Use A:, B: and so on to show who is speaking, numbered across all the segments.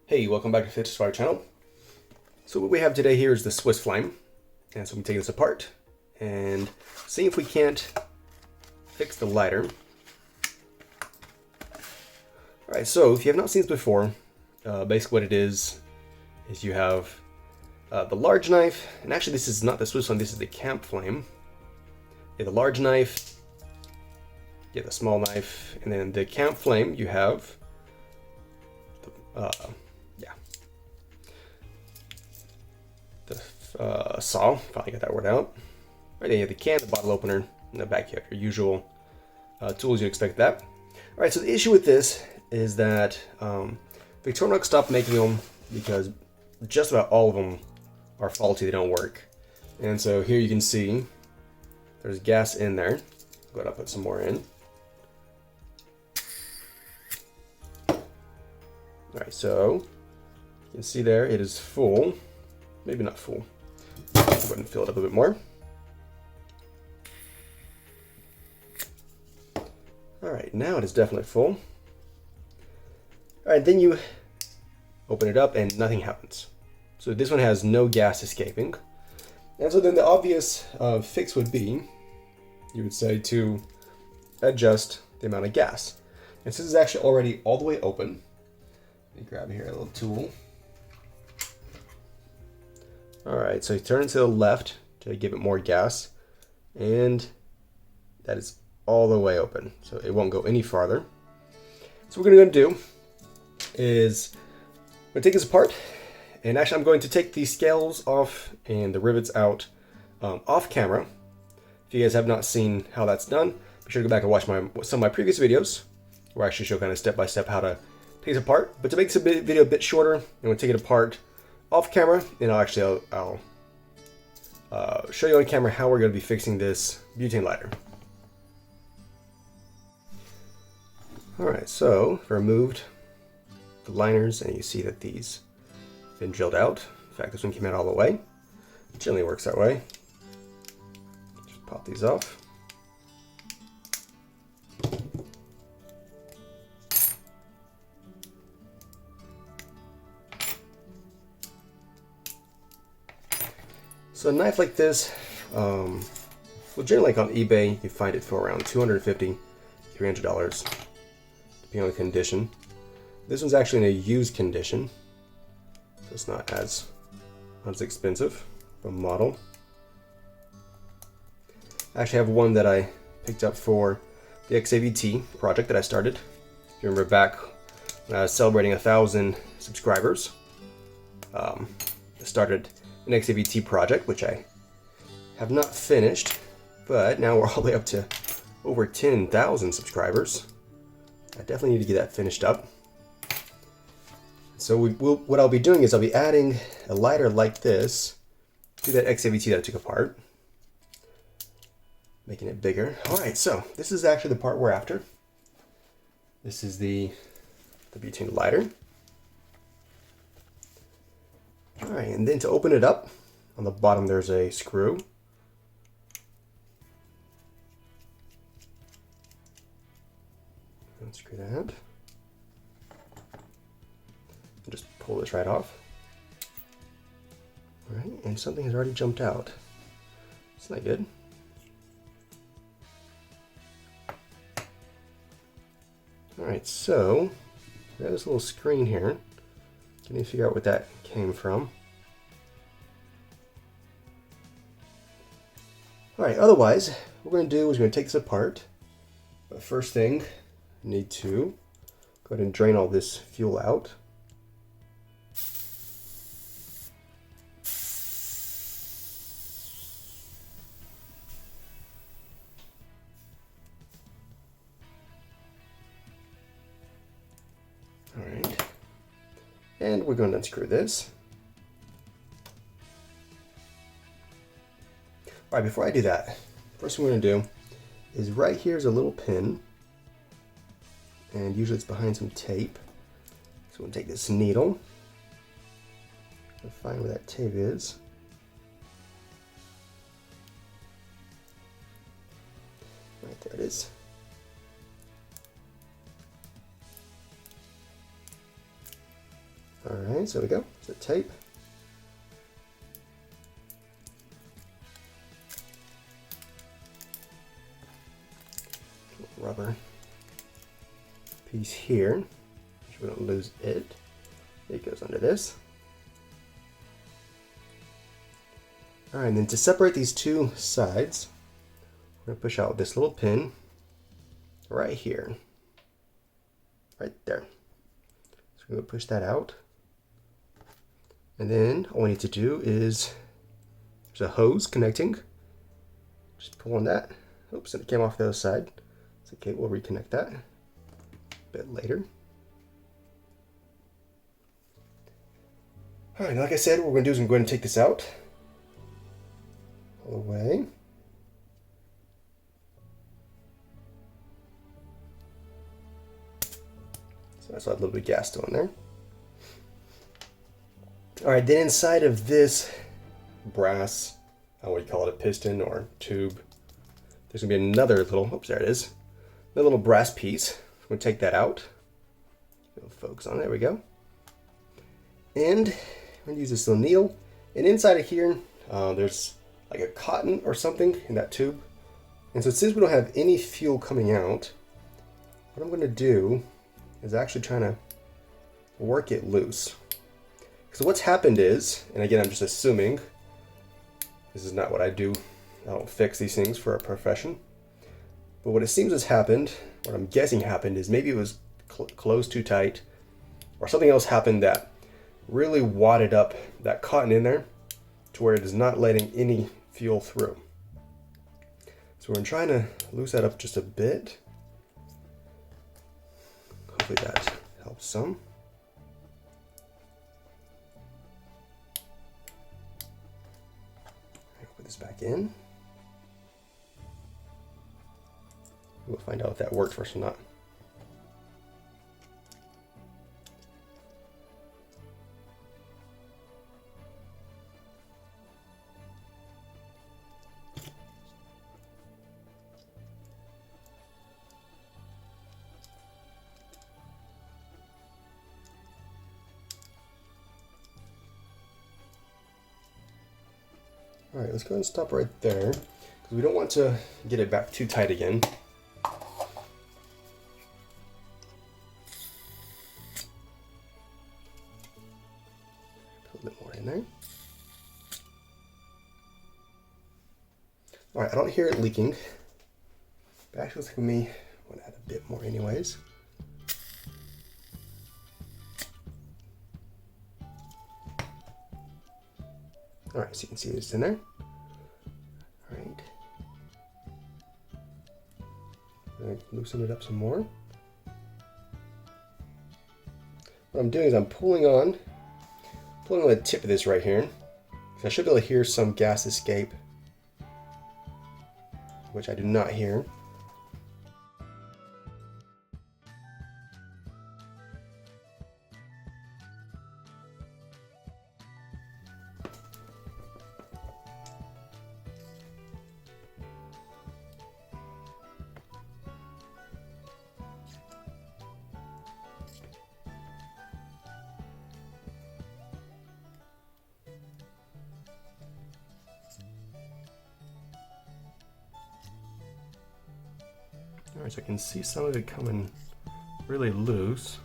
A: Hey, welcome back to Fitness Fire channel. So what we have today here is the Swissflame, and so I'm taking this apart and seeing if we can't fix the lighter. Alright, so if you have not seen this before, basically what it is you have the large knife, and actually this is not the Swissflame, this is the Campflame. You have the large knife, you have the small knife, and then the Campflame you have the saw, finally got that word out. Right, then you have the can, the bottle opener, and the back you have your usual tools you'd expect that. Alright, so the issue with this is that Victorinox stopped making them because just about all of them are faulty, they don't work. And so here you can see there's gas in there. Go ahead and put some more in. Alright, so you can see there it is full. Maybe not full. Go ahead and fill it up a bit more. Alright, now it is definitely full. Alright, then you open it up and nothing happens. So this one has no gas escaping. And so then the obvious fix would be, you would say, to adjust the amount of gas. And since it's actually already all the way open, let me grab here a little tool. Alright, so you turn it to the left to give it more gas, and that is all the way open, so it won't go any farther. So what we're going to do is I'm going to take this apart, and actually I'm going to take the scales off and the rivets out off camera. If you guys have not seen how that's done, be sure to go back and watch some of my previous videos where I actually show kind of step by step how to take this apart. But to make this video a bit shorter, I'm going to take it apart off camera, and I'll show you on camera how we're going to be fixing this butane lighter. Alright, so I've removed the liners, and you see that these have been drilled out. In fact, this one came out all the way. It generally works that way. Just pop these off. So a knife like this, well, generally like on eBay, you find it for around $250, $300, depending on the condition. This one's actually in a used condition, so it's not as expensive of a model. I actually have one that I picked up for the XAVT project that I started. If you remember back when I was celebrating 1,000 subscribers, I started an XAVT project, which I have not finished, but now we're all the way up to over 10,000 subscribers. I definitely need to get that finished up. So what I'll be doing is I'll be adding a lighter like this to that XAVT that I took apart, making it bigger. Alright, so this is actually the part we're after. This is the butane lighter. Alright, and then to open it up, on the bottom there's a screw. Unscrew that. And just pull this right off. Alright, and something has already jumped out. It's not good. Alright, so we have this little screen here. Can you figure out what that came from? Alright, otherwise, what we're going to do is we're going to take this apart. But first thing, we need to go ahead and drain all this fuel out. Alright. And we're going to unscrew this. Alright, before I do that, first thing we're going to do is right here is a little pin, and usually it's behind some tape. So we'll take this needle and find where that tape is. Right there it is. Alright, so there we go. There's the tape. Rubber piece here. Make sure we don't lose it. It goes under this. Alright, and then to separate these two sides, we're going to push out this little pin right here. Right there. So we're going to push that out. And then all we need to do is, there's a hose connecting. Just pull on that. Oops, and it came off the other side. It's okay, we'll reconnect that a bit later. Alright, like I said, what we're going to do is I'm going to take this out all the way. So I saw a little bit of gas still in there. Alright, then inside of this brass, what do you call it, a piston or tube, there's going to be another little, oops, there it is, another little brass piece. I'm going to take that out. Focus on it, there we go. And I'm going to use this little needle. And inside of here, there's like a cotton or something in that tube. And so since we don't have any fuel coming out, what I'm going to do is actually trying to work it loose. So what's happened is, and again I'm just assuming, this is not what I do, I don't fix these things for a profession, but what it seems has happened, what I'm guessing happened, is maybe it was closed too tight, or something else happened that really wadded up that cotton in there to where it is not letting any fuel through. So we're trying to loose that up just a bit. Hopefully that helps some. Put this back in. We'll find out if that worked for us or not. All right, let's go ahead and stop right there because we don't want to get it back too tight again. Put a bit more in there. All right, I don't hear it leaking. But actually, looks like me, I want to add a bit more anyways. All right, so you can see it's in there. All right. I'm going to loosen it up some more. What I'm doing is I'm pulling on the tip of this right here. So I should be able to hear some gas escape, which I do not hear. Alright, so I can see some of it coming really loose.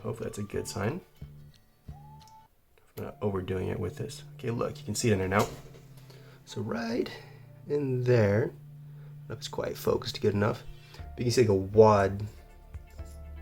A: Hopefully that's a good sign. I'm not overdoing it with this. Okay, look, you can see it in there now. So right in there, I don't know if it's quite focused good enough, but you can see like a wad,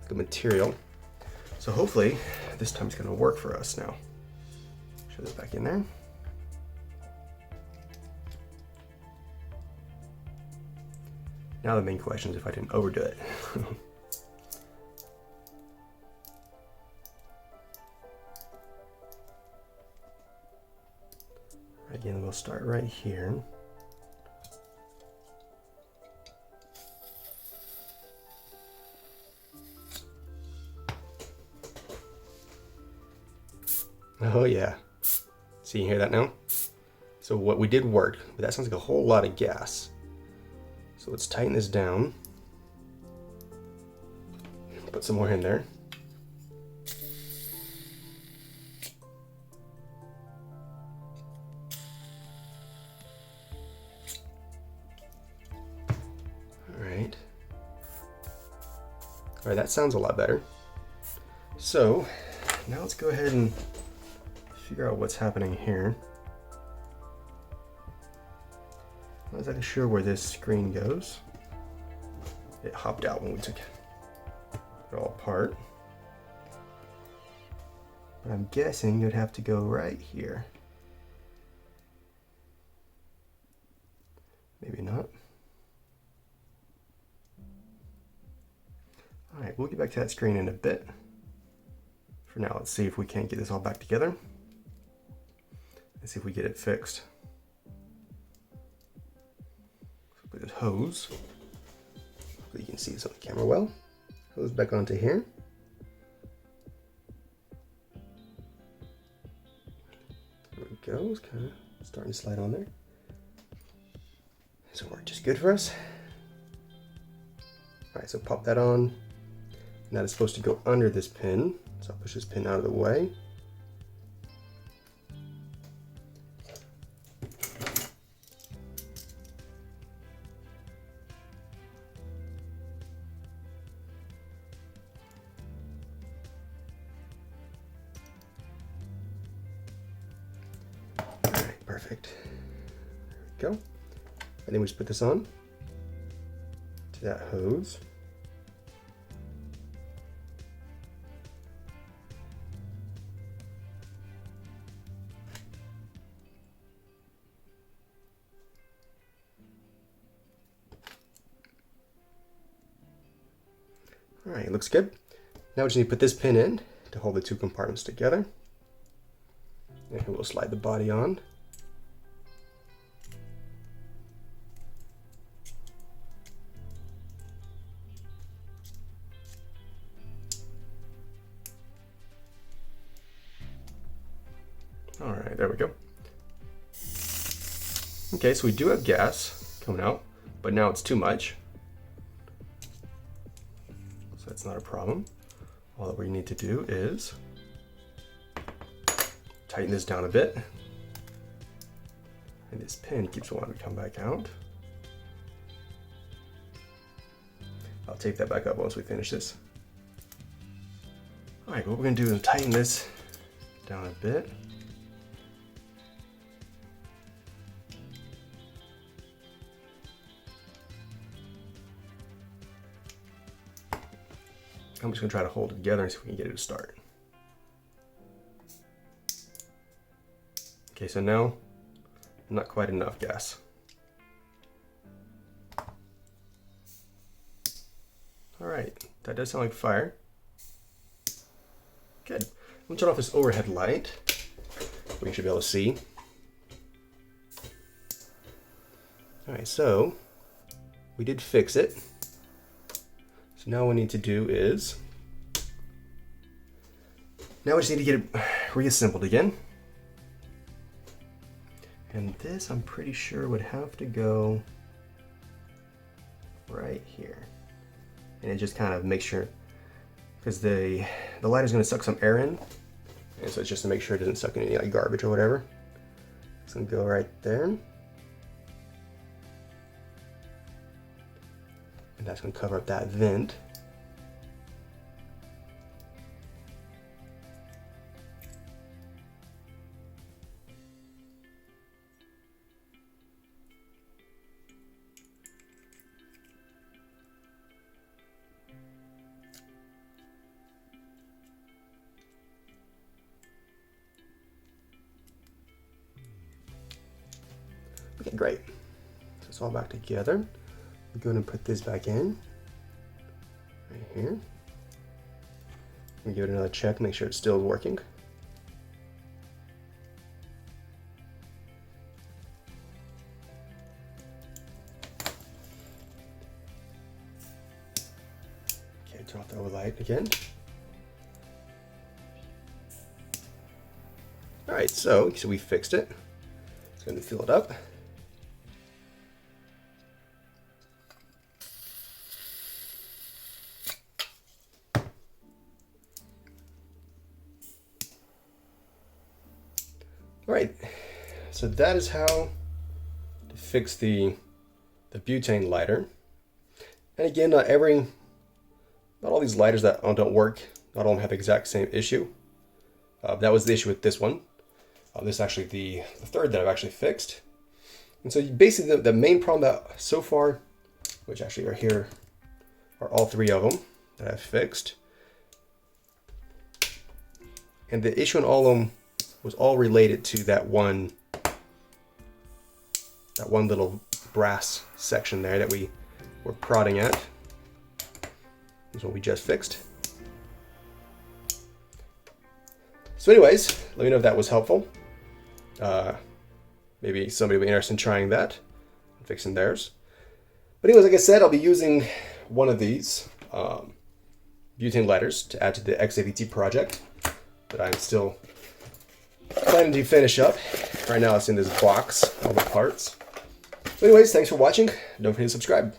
A: like a material. So hopefully this time it's going to work for us now. Show this back in there. Now the main question is if I didn't overdo it. Again, we'll start right here. Oh yeah. See, you hear that now? So what we did worked, but that sounds like a whole lot of gas. So let's tighten this down. Put some more in there. All right, that sounds a lot better. So now let's go ahead and figure out what's happening here. I'm not exactly sure where this screen goes. It hopped out when we took it all apart. But I'm guessing you'd have to go right here. Maybe not. All right, we'll get back to that screen in a bit. For now, let's see if we can't get this all back together. Let's see if we get it fixed. So put this hose. Hopefully you can see this on the camera well. Hose back onto here. There we go, it's kind of starting to slide on there. This will work just good for us. All right, so pop that on. And that is supposed to go under this pin. So I'll push this pin out of the way. All right, perfect. There we go. And then we just put this on to that hose. All right, looks good. Now we just need to put this pin in to hold the two compartments together. And we'll slide the body on. All right, there we go. Okay, so we do have gas coming out, but now it's too much. So that's not a problem. All that we need to do is tighten this down a bit. And this pin keeps wanting to come back out. I'll tape that back up once we finish this. All right, what we're gonna do is tighten this down a bit. I'm just gonna try to hold it together and see if we can get it to start. Okay, so now, not quite enough gas. All right, that does sound like fire. Good. I'm gonna turn off this overhead light. We should be able to see. All right, so we did fix it. So now what we need to do is, now we just need to get it reassembled again. And this, I'm pretty sure, would have to go right here. And it just kind of makes sure, because the lighter is going to suck some air in. And so it's just to make sure it doesn't suck in any like garbage or whatever. It's going to go right there. And that's going to cover up that vent. Okay, great. So it's all back together. We're going to put this back in right here. We give it another check, make sure it's still working. Okay, turn off the light again. All right, so we fixed it. It's going to fill it up. All right, so that is how to fix the butane lighter. And again, not all these lighters that don't work, not all of them have the exact same issue. That was the issue with this one. This is actually the third that I've actually fixed. And so basically the main problem that so far, which actually are here, are all three of them that I've fixed. And the issue in all of them was all related to that one little brass section there that we were prodding at. This is what we just fixed. So anyways, let me know if that was helpful. Maybe somebody will be interested in trying that and fixing theirs. But anyways, like I said, I'll be using one of these butane lighters to add to the XAVT project that I'm still planning to finish up. Right now it's in this box, all the parts. But anyways, thanks for watching. Don't forget to subscribe.